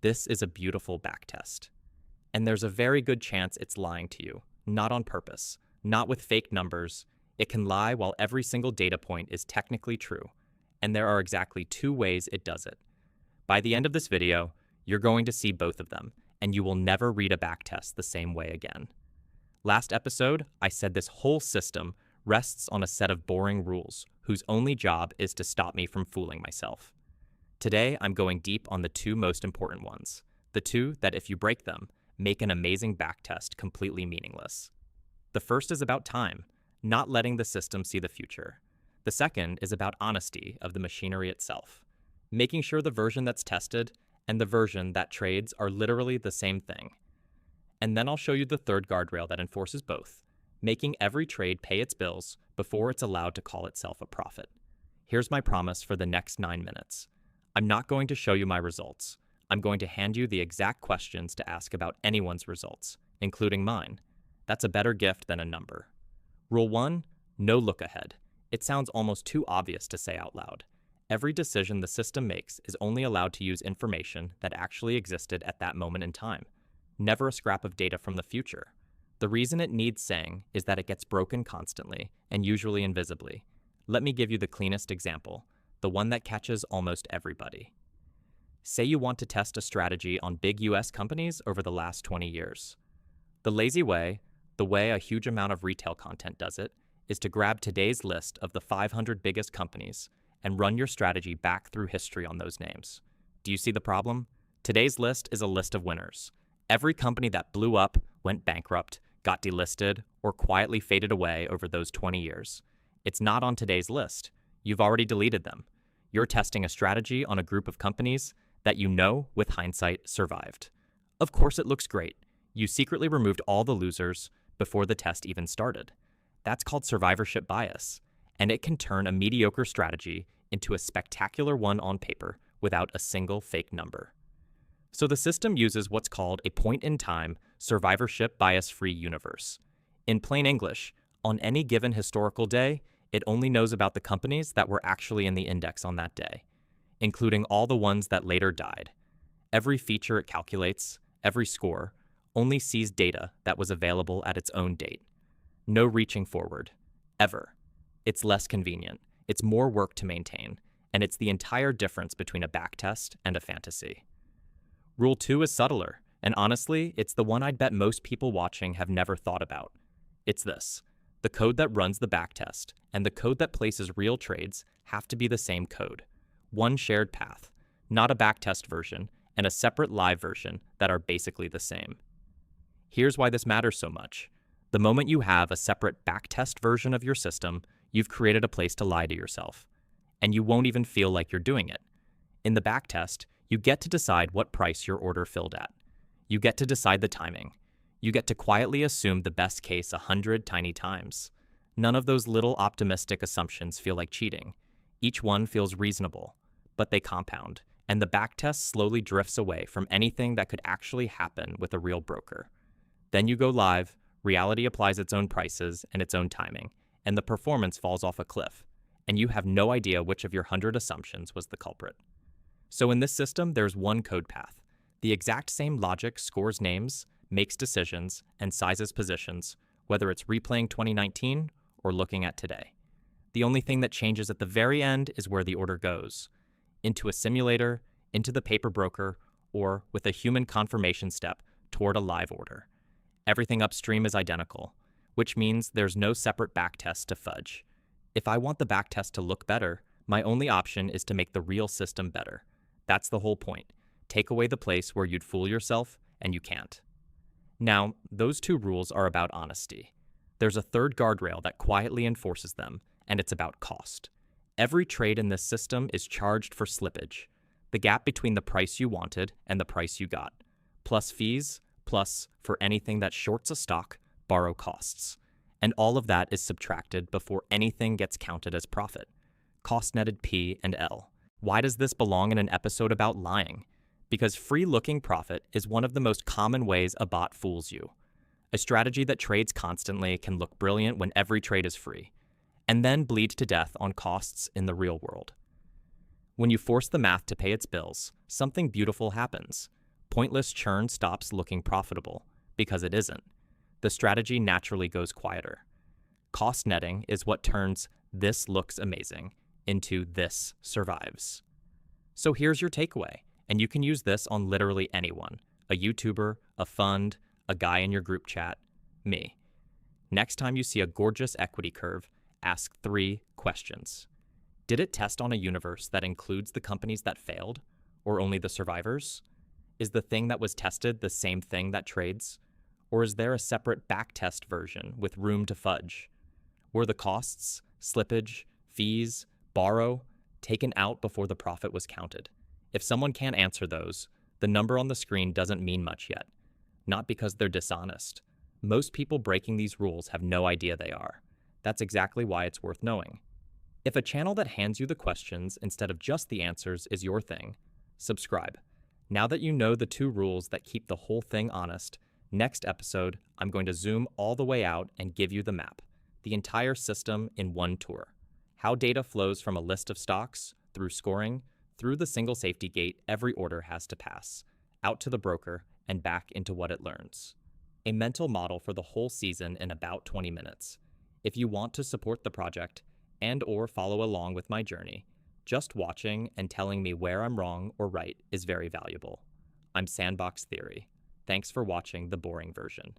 This is a beautiful backtest. And there's a very good chance it's lying to you, not on purpose, not with fake numbers. It can lie while every single data point is technically true. And there are exactly two ways it does it. By the end of this video, you're going to see both of them, and you will never read a backtest the same way again. Last episode, I said this whole system rests on a set of boring rules whose only job is to stop me from fooling myself. Today, I'm going deep on the two most important ones, the two that if you break them, make an amazing backtest completely meaningless. The first is about time, not letting the system see the future. The second is about honesty of the machinery itself, making sure the version that's tested and the version that trades are literally the same thing. And then I'll show you the third guardrail that enforces both, making every trade pay its bills before it's allowed to call itself a profit. Here's my promise for the next 9 minutes. I'm not going to show you my results. I'm going to hand you the exact questions to ask about anyone's results, including mine. That's a better gift than a number. Rule 1, no look ahead. It sounds almost too obvious to say out loud. Every decision the system makes is only allowed to use information that actually existed at that moment in time, never a scrap of data from the future. The reason it needs saying is that it gets broken constantly and usually invisibly. Let me give you the cleanest example, the one that catches almost everybody. Say you want to test a strategy on big US companies over the last 20 years. The lazy way, the way a huge amount of retail content does it, is to grab today's list of the 500 biggest companies and run your strategy back through history on those names. Do you see the problem? Today's list is a list of winners. Every company that blew up, went bankrupt, got delisted, or quietly faded away over those 20 years. It's not on today's list. You've already deleted them. You're testing a strategy on a group of companies that you know, with hindsight, survived. Of course it looks great. You secretly removed all the losers before the test even started. That's called survivorship bias, and it can turn a mediocre strategy into a spectacular one on paper without a single fake number. So the system uses what's called a point-in-time, survivorship bias-free universe. In plain English, on any given historical day, it only knows about the companies that were actually in the index on that day, including all the ones that later died. Every feature it calculates, every score, only sees data that was available at its own date. No reaching forward, ever. It's less convenient, it's more work to maintain, and it's the entire difference between a backtest and a fantasy. Rule 2 is subtler, and honestly, it's the one I'd bet most people watching have never thought about. It's this. The code that runs the backtest and the code that places real trades have to be the same code. One shared path, not a backtest version, and a separate live version that are basically the same. Here's why this matters so much. The moment you have a separate backtest version of your system, you've created a place to lie to yourself. And you won't even feel like you're doing it. In the backtest, you get to decide what price your order filled at. You get to decide the timing. You get to quietly assume the best case 100 tiny times. None of those little optimistic assumptions feel like cheating. Each one feels reasonable, but they compound, and the backtest slowly drifts away from anything that could actually happen with a real broker. Then you go live, reality applies its own prices and its own timing, and the performance falls off a cliff, and you have no idea which of your 100 assumptions was the culprit. So in this system, there's one code path. The exact same logic scores names, makes decisions, and sizes positions, whether it's replaying 2019 or looking at today. The only thing that changes at the very end is where the order goes. Into a simulator, into the paper broker, or with a human confirmation step toward a live order. Everything upstream is identical, which means there's no separate backtest to fudge. If I want the backtest to look better, my only option is to make the real system better. That's the whole point. Take away the place where you'd fool yourself, and you can't. Now, those two rules are about honesty. There's a third guardrail that quietly enforces them, and it's about cost. Every trade in this system is charged for slippage, the gap between the price you wanted and the price you got, plus fees, plus, for anything that shorts a stock, borrow costs. And all of that is subtracted before anything gets counted as profit. Cost-netted P and L. Why does this belong in an episode about lying? Because free-looking profit is one of the most common ways a bot fools you. A strategy that trades constantly can look brilliant when every trade is free, and then bleed to death on costs in the real world. When you force the math to pay its bills, something beautiful happens. Pointless churn stops looking profitable, because it isn't. The strategy naturally goes quieter. Cost netting is what turns "this looks amazing" into "this survives." So here's your takeaway, and you can use this on literally anyone: a YouTuber, a fund, a guy in your group chat, me. Next time you see a gorgeous equity curve, ask 3 questions. Did it test on a universe that includes the companies that failed, or only the survivors? Is the thing that was tested the same thing that trades? Or is there a separate backtest version with room to fudge? Were the costs, slippage, fees, borrow taken out before the profit was counted? If someone can't answer those, the number on the screen doesn't mean much yet. Not because they're dishonest. Most people breaking these rules have no idea they are. That's exactly why it's worth knowing. If a channel that hands you the questions instead of just the answers is your thing, subscribe. Now that you know the 2 rules that keep the whole thing honest, next episode, I'm going to zoom all the way out and give you the map, the entire system in one tour. How data flows from a list of stocks, through scoring, through the single safety gate every order has to pass, out to the broker, and back into what it learns. A mental model for the whole season in about 20 minutes. If you want to support the project and/or follow along with my journey, just watching and telling me where I'm wrong or right is very valuable. I'm Sandbox Theory. Thanks for watching the boring version.